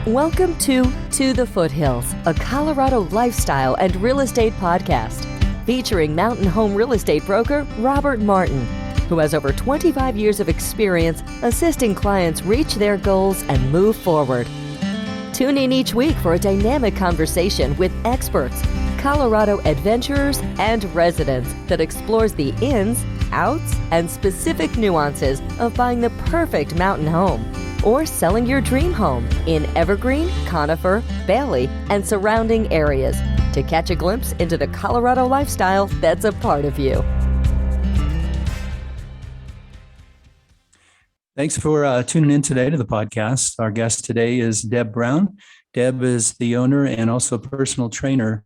Welcome To the Foothills, a Colorado lifestyle and real estate podcast featuring mountain home real estate broker Robert Martin, who has over 25 years of experience assisting clients reach their goals and move forward. Tune in each week for a dynamic conversation with experts, Colorado adventurers, and residents that explores the ins, outs, and specific nuances of buying the perfect mountain home or selling your dream home in Evergreen, Conifer, Bailey, and surrounding areas to catch a glimpse into the Colorado lifestyle that's a part of you. Thanks for tuning in today to the podcast. Our guest today is Deb Brown. Deb is the owner and also a personal trainer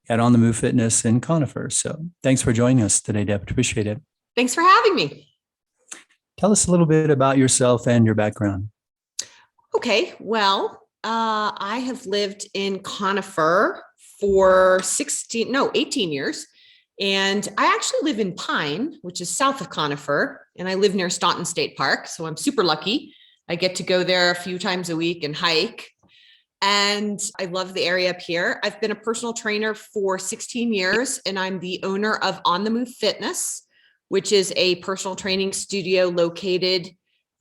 at On the Move Fitness in Conifer. So thanks for joining us today, Deb. Appreciate it. Thanks for having me. Tell us a little bit about yourself and your background. Okay, well, I have lived in Conifer for 18 years. And I actually live in Pine, which is south of Conifer, and I live near Staunton State Park. So I'm super lucky. I get to go there a few times a week and hike. And I love the area up here. I've been a personal trainer for 16 years, and I'm the owner of On the Move Fitness, which is a personal training studio located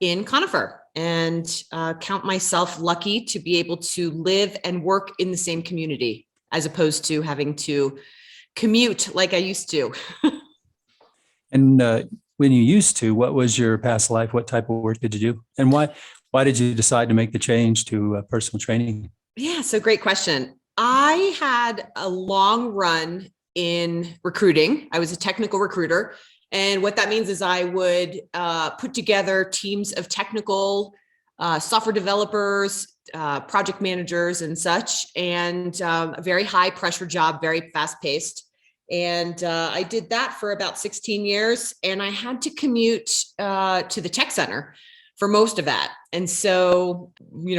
in Conifer, and count myself lucky to be able to live and work in the same community as opposed to having to commute like I used to. And when you used to, what was your past life? What type of work did you do? And why did you decide to make the change to personal training? Yeah, so great question. I had a long run in recruiting. I was a technical recruiter. And what that means is I would put together teams of technical software developers, project managers and such, and a very high pressure job, very fast paced. And I did that for about 16 years, and I had to commute to the tech center for most of that. And so,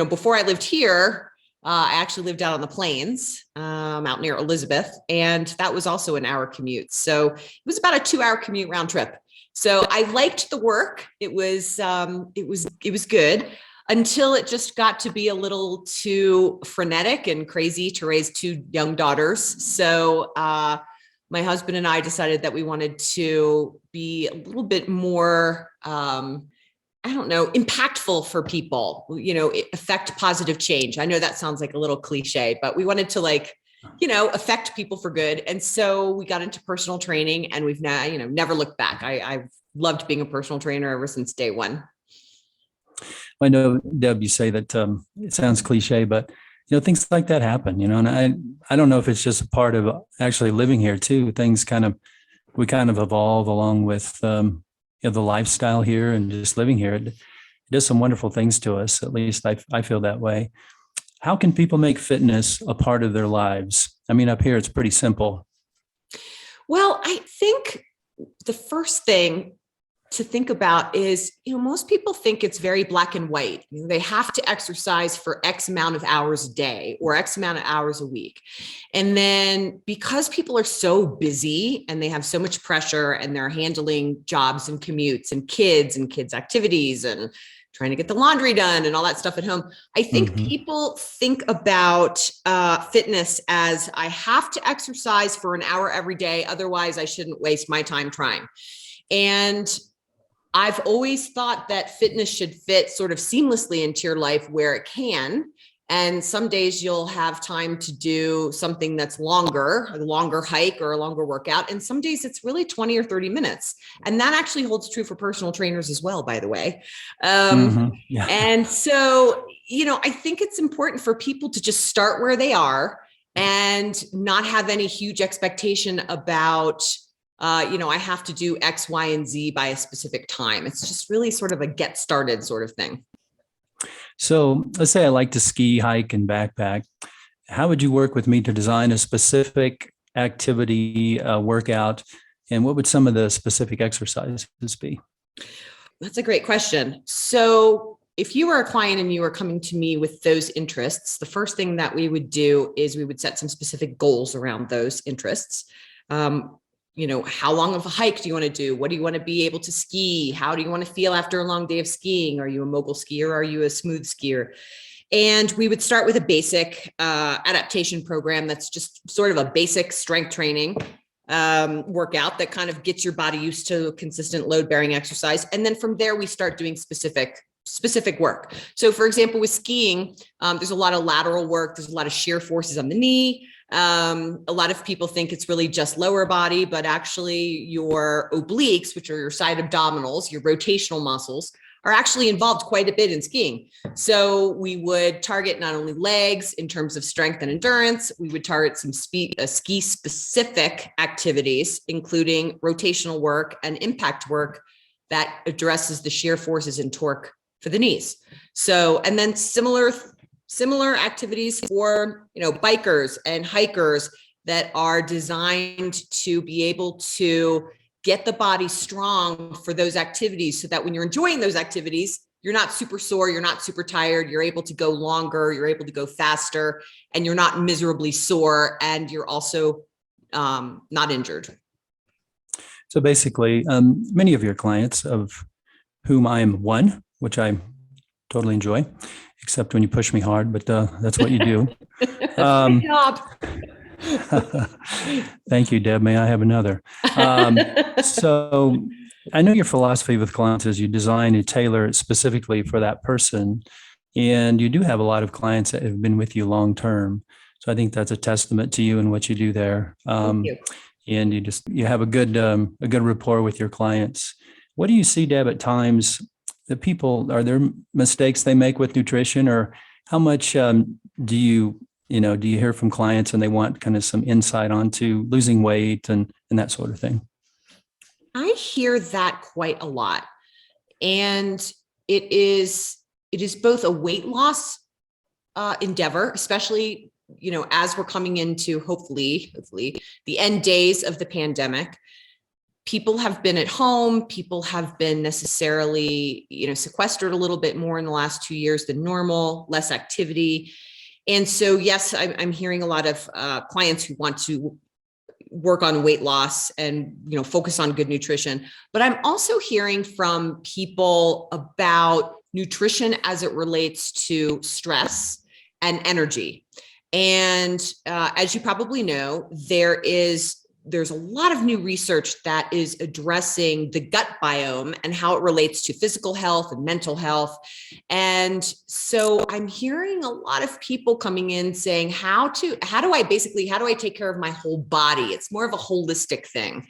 before I lived here, I actually lived out on the plains, out near Elizabeth, and that was also an hour commute. So it was about a 2-hour commute round trip. So I liked the work. It was good until it just got to be a little too frenetic and crazy to raise 2 young daughters. So my husband and I decided that we wanted to be a little bit more, impactful for people, affect positive change. I know that sounds like a little cliche, but we wanted to affect people for good. And so we got into personal training, and we've now, never looked back. I've loved being a personal trainer ever since day one. I know, Deb, you say that it sounds cliche, but things like that happen, and I don't know if it's just a part of actually living here too. We kind of evolve along with the lifestyle here and just living here. It does some wonderful things to us. At least I feel that way. How can people make fitness a part of their lives? I mean, up here, it's pretty simple. Well, I think the first thing to think about is, most people think it's very black and white. They have to exercise for X amount of hours a day or X amount of hours a week. And then because people are so busy and they have so much pressure and they're handling jobs and commutes and kids activities and trying to get the laundry done and all that stuff at home, I think people think about fitness as I have to exercise for an hour every day. Otherwise, I shouldn't waste my time trying. And I've always thought that fitness should fit sort of seamlessly into your life where it can. And some days you'll have time to do something that's longer, a longer hike or a longer workout. And some days it's really 20 or 30 minutes. And that actually holds true for personal trainers as well, by the way. Yeah. And so, I think it's important for people to just start where they are and not have any huge expectation about I have to do X, Y, and Z by a specific time. It's just really sort of a get started sort of thing. So let's say I like to ski, hike, and backpack. How would you work with me to design a specific activity workout? And what would some of the specific exercises be? That's a great question. So if you were a client and you were coming to me with those interests, the first thing that we would do is we would set some specific goals around those interests. How long of a hike do you want to do? What do you want to be able to ski? How do you want to feel after a long day of skiing? Are you a mogul skier? Are you a smooth skier? And we would start with a basic adaptation program that's just sort of a basic strength training workout that kind of gets your body used to consistent load bearing exercise. And then from there, we start doing specific work. So for example, with skiing, there's a lot of lateral work. There's a lot of shear forces on the knee. A lot of people think it's really just lower body, but actually your obliques, which are your side abdominals, your rotational muscles, are actually involved quite a bit in skiing. So we would target not only legs in terms of strength and endurance, we would target some ski specific activities, including rotational work and impact work that addresses the shear forces and torque for the knees. So, and then similar activities for, bikers and hikers that are designed to be able to get the body strong for those activities so that when you're enjoying those activities, you're not super sore, you're not super tired, you're able to go longer, you're able to go faster, and you're not miserably sore, and you're also not injured. So basically, many of your clients, of whom I am one, which I totally enjoy, except when you push me hard, but that's what you do. Good job. Thank you, Deb. May I have another? So I know your philosophy with clients is you design and tailor it specifically for that person. And you do have a lot of clients that have been with you long term. So I think that's a testament to you and what you do there. Thank you. And you have a good rapport with your clients. What do you see, Deb, at times that people, are there mistakes they make with nutrition, or how much do you hear from clients and they want kind of some insight onto losing weight and that sort of thing? I hear that quite a lot. And it is both a weight loss endeavor, especially, as we're coming into hopefully the end days of the pandemic. People have been at home. People have been necessarily, sequestered a little bit more in the last 2 years than normal, less activity. And so, yes, I'm hearing a lot of clients who want to work on weight loss and, focus on good nutrition. But I'm also hearing from people about nutrition as it relates to stress and energy. And as you probably know, there's a lot of new research that is addressing the gut biome and how it relates to physical health and mental health. And so I'm hearing a lot of people coming in saying, how do I take care of my whole body? It's more of a holistic thing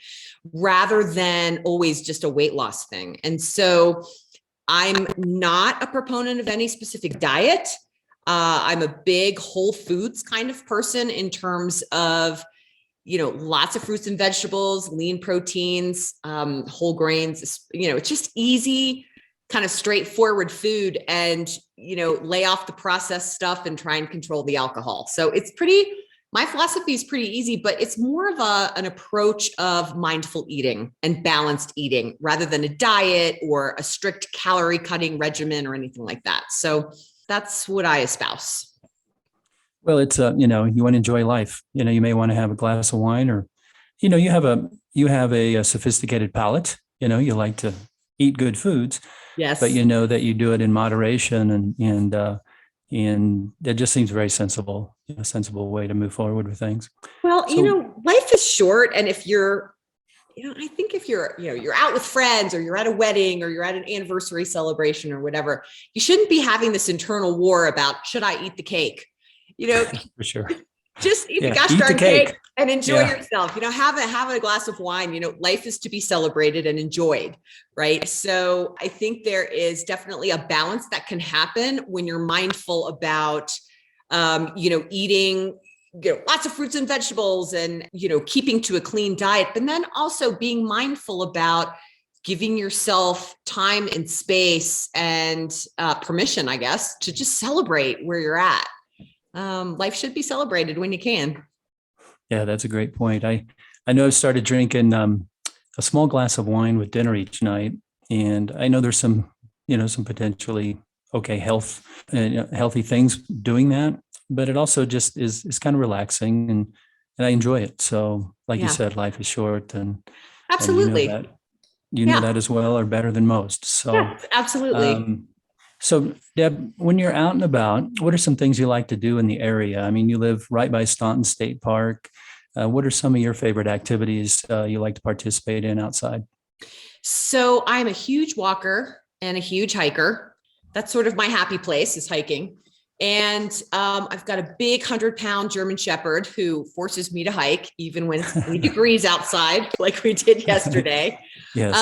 rather than always just a weight loss thing. And so I'm not a proponent of any specific diet. I'm a big whole foods kind of person in terms of lots of fruits and vegetables, lean proteins, whole grains, it's just easy, kind of straightforward food, and, lay off the processed stuff and try and control the alcohol. So my philosophy is pretty easy, but it's more of an approach of mindful eating and balanced eating rather than a diet or a strict calorie cutting regimen or anything like that. So that's what I espouse. Well, it's you want to enjoy life. You may want to have a glass of wine, or, you have a sophisticated palate. You like to eat good foods. Yes. But that you do it in moderation, and it just seems very sensible, a sensible way to move forward with things. Well, life is short, and if you're, I think if you're out with friends, or you're at a wedding, or you're at an anniversary celebration or whatever, you shouldn't be having this internal war about, should I eat the cake? For sure. Just eat the gosh darn cake and enjoy yourself. Have a glass of wine. Life is to be celebrated and enjoyed, right? So I think there is definitely a balance that can happen when you're mindful about, eating, lots of fruits and vegetables, and, keeping to a clean diet, but then also being mindful about giving yourself time and space and permission, I guess, to just celebrate where you're at. Life should be celebrated when you can. Yeah, that's a great point. I know I've started drinking a small glass of wine with dinner each night, and I know there's some potentially healthy things doing that, but it also just is kind of relaxing, and I enjoy it. So, like you said, life is short, and absolutely, and you know that as well, or better than most. So, absolutely. So, Deb, when you're out and about, what are some things you like to do in the area? I mean, you live right by Staunton State Park. What are some of your favorite activities you like to participate in outside? So I'm a huge walker and a huge hiker. That's sort of my happy place is hiking. And I've got a big 100-pound German Shepherd who forces me to hike, even when it's 20 degrees outside, like we did yesterday. Yes.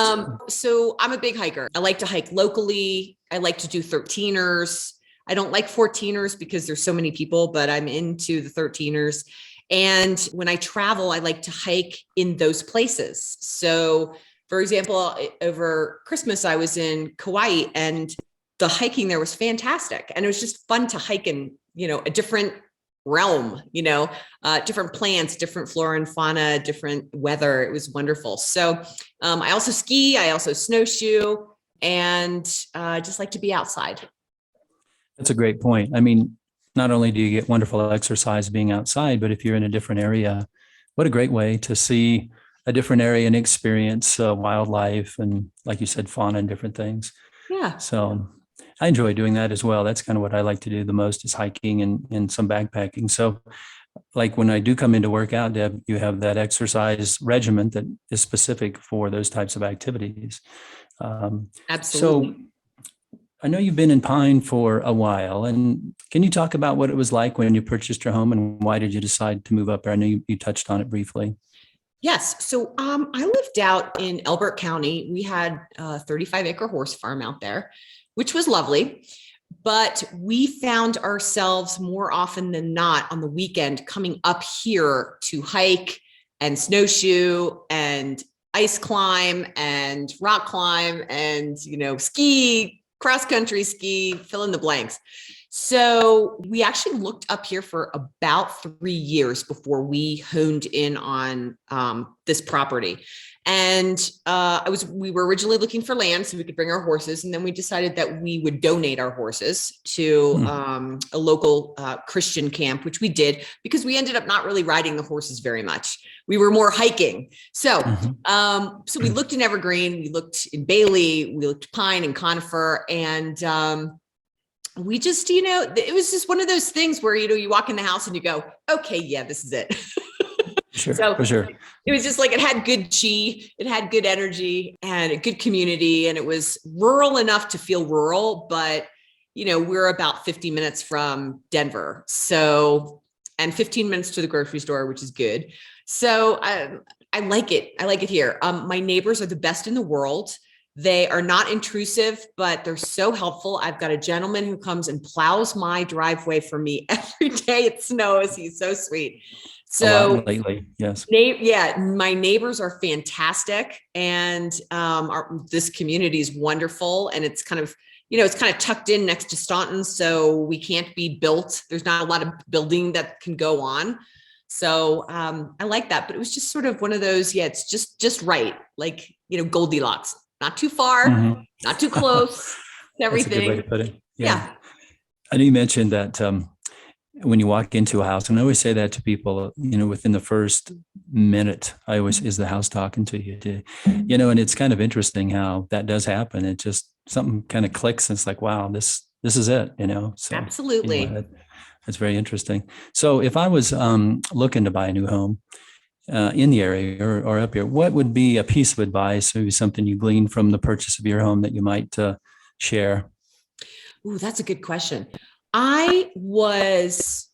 So I'm a big hiker. I like to hike locally. I like to do 13ers. I don't like 14ers because there's so many people, but I'm into the 13ers. And when I travel, I like to hike in those places. So, for example, over Christmas, I was in Kauai and the hiking there was fantastic. And it was just fun to hike in, a different realm, different plants, different flora and fauna, different weather. It was wonderful. So I also ski, I also snowshoe, and just like to be outside. That's a great point. I mean, not only do you get wonderful exercise being outside, but if you're in a different area, what a great way to see a different area and experience wildlife and, like you said, fauna and different things. Yeah. So I enjoy doing that as well. That's kind of what I like to do the most is hiking and some backpacking. So like when I do come into work out, Deb, you have that exercise regimen that is specific for those types of activities. Absolutely. So I know you've been in Pine for a while, and can you talk about what it was like when you purchased your home and why did you decide to move up there? I know you touched on it briefly. Yes. So I lived out in Elbert County. We had a 35-acre horse farm out there, which was lovely. But we found ourselves more often than not on the weekend coming up here to hike and snowshoe and ice climb and rock climb and, ski, cross country ski, fill in the blanks. So we actually looked up here for about 3 years before we honed in on this property. And we were originally looking for land so we could bring our horses. And then we decided that we would donate our horses to a local Christian camp, which we did because we ended up not really riding the horses very much. We were more hiking. So, so we looked in Evergreen, we looked in Bailey, we looked Pine and Conifer, and we just, it was just one of those things where, you walk in the house and you go, okay, yeah, this is it. Sure, So for sure. it was just like, it had good chi, it had good energy and a good community. And it was rural enough to feel rural, but, we're about 50 minutes from Denver. So, and 15 minutes to the grocery store, which is good. So I like it. I like it here. My neighbors are the best in the world. They are not intrusive, but they're so helpful. I've got a gentleman who comes and plows my driveway for me every day it snows. He's so sweet. So a lot lately, yes. My neighbors are fantastic, and this community is wonderful. And it's kind of, tucked in next to Staunton, so we can't be built. There's not a lot of building that can go on. So I like that, but it was just sort of one of those. Yeah, it's just right, like Goldilocks. Not too far, not too close. Everything. That's a good way to put it. Yeah. I know you mentioned that when you walk into a house, and I always say that to people, within the first minute, is the house talking to you, and it's kind of interesting how that does happen. It just, something kind of clicks and it's like, wow, this is it, so. Absolutely. Anyway, that's very interesting. So if I was looking to buy a new home, in the area or up here, what would be a piece of advice, maybe something you gleaned from the purchase of your home that you might share? Ooh, that's a good question. I was,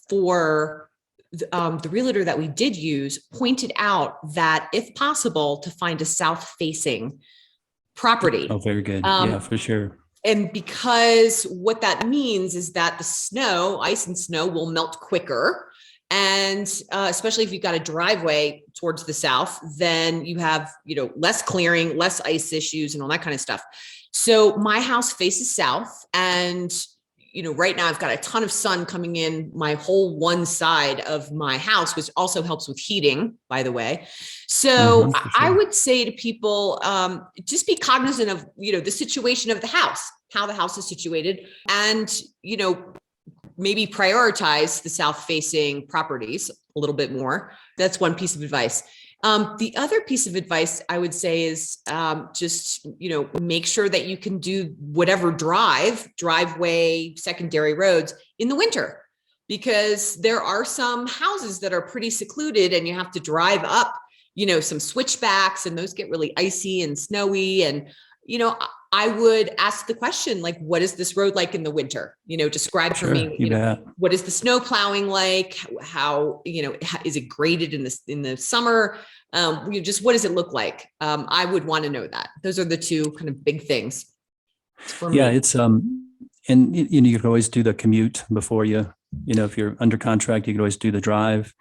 for the realtor that we did use, pointed out that if possible to find a south-facing property. Oh, very good. Yeah, for sure. And because what that means is that the ice and snow will melt quicker. And especially if you've got a driveway towards the south, then you have, less clearing, less ice issues and all that kind of stuff. So my house faces south, and, right now I've got a ton of sun coming in my whole one side of my house, which also helps with heating, by the way. So sure. I would say to people, just be cognizant of, the situation of the house, how the house is situated, and, maybe prioritize the south-facing properties a little bit more. That's one piece of advice. The other piece of advice I would say is just, make sure that you can do whatever driveway, secondary roads in the winter, because there are some houses that are pretty secluded and you have to drive up, some switchbacks, and those get really icy and snowy. And, I would ask the question, like, what is this road like in the winter? Describe for me, what is the snow plowing like? How, is it graded in the summer? Just what does it look like? I would want to know that. Those are the two kind of big things for me. Yeah, it's, and you can always do the commute before if you're under contract, you can always do the drive.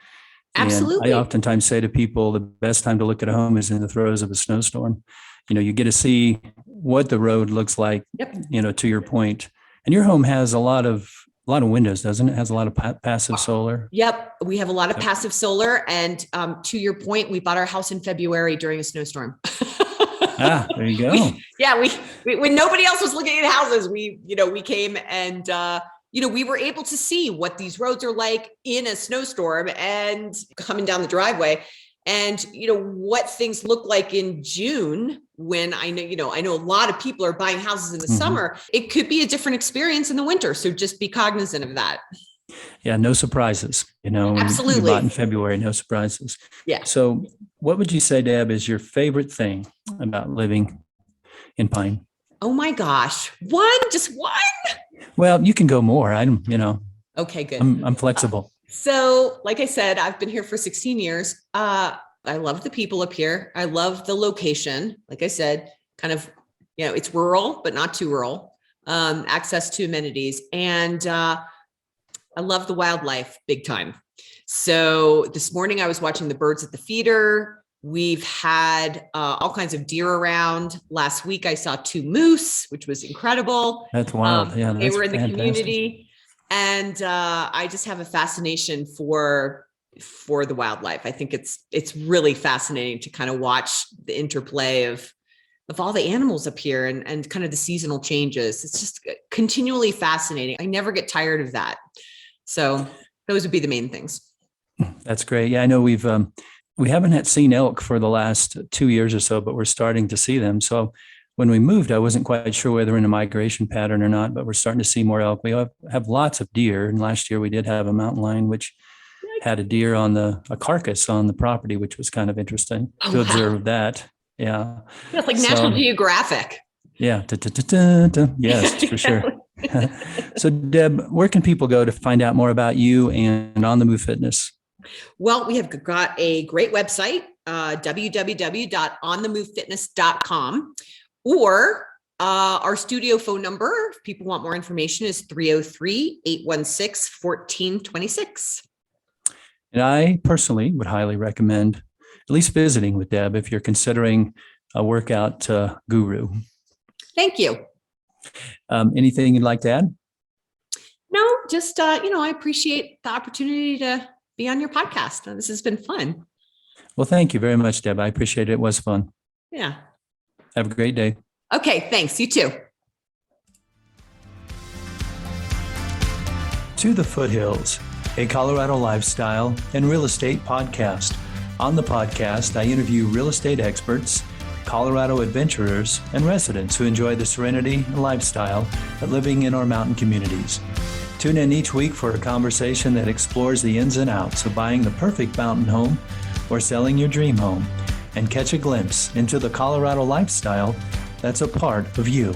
Absolutely. And I oftentimes say to people, the best time to look at a home is in the throes of a snowstorm. You get to see what the road looks like, Yep. To your point. And your home has a lot of windows, doesn't it? It has a lot of passive solar. Yep. We have a lot of passive solar. And to your point, we bought our house in February during a snowstorm. There you go. We when nobody else was looking at houses, we came and, we were able to see what these roads are like in a snowstorm and coming down the driveway. And, what things look like in June, when I know a lot of people are buying houses in the summer, it could be a different experience in the winter. So just be cognizant of that. Yeah. No surprises, Absolutely. You bought in February, no surprises. Yeah. So what would you say, Deb, is your favorite thing about living in Pine? Oh my gosh. Just one. Well, you can go more. Okay, good. I'm flexible. So like I said, I've been here for 16 years. I love the people up here. I love the location. Like I said, kind of, it's rural, but not too rural. Access to amenities. And I love the wildlife big time. So this morning I was watching the birds at the feeder. We've had all kinds of deer around. Last week I saw 2 moose, which was incredible. That's wild. They were in the community. And I just have a fascination for the wildlife. I think it's really fascinating to kind of watch the interplay of all the animals up here and kind of the seasonal changes. It's just continually fascinating. I never get tired of that. So those would be the main things. That's great. Yeah, I know we haven't seen elk for the last 2 years or so, but we're starting to see them. So when we moved, I wasn't quite sure whether in a migration pattern or not, but we're starting to see more elk. We have lots of deer. And last year we did have a mountain lion, which had a deer on a carcass on the property, which was kind of interesting to observe that. Yeah. It's like National Geographic. Yeah. Yes, for sure. So Deb, where can people go to find out more about you and On the Move Fitness? Well, we have got a great website, www.onthemovefitness.com. Or our studio phone number, if people want more information, is 303-816-1426. And I personally would highly recommend at least visiting with Deb if you're considering a workout guru. Thank you. Anything you'd like to add? No, just, I appreciate the opportunity to be on your podcast. This has been fun. Well, thank you very much, Deb. I appreciate it. It was fun. Yeah. Have a great day. Okay, thanks. You too. To the Foothills, a Colorado lifestyle and real estate podcast. On the podcast, I interview real estate experts, Colorado adventurers, and residents who enjoy the serenity and lifestyle of living in our mountain communities. Tune in each week for a conversation that explores the ins and outs of buying the perfect mountain home or selling your dream home, and catch a glimpse into the Colorado lifestyle that's a part of you.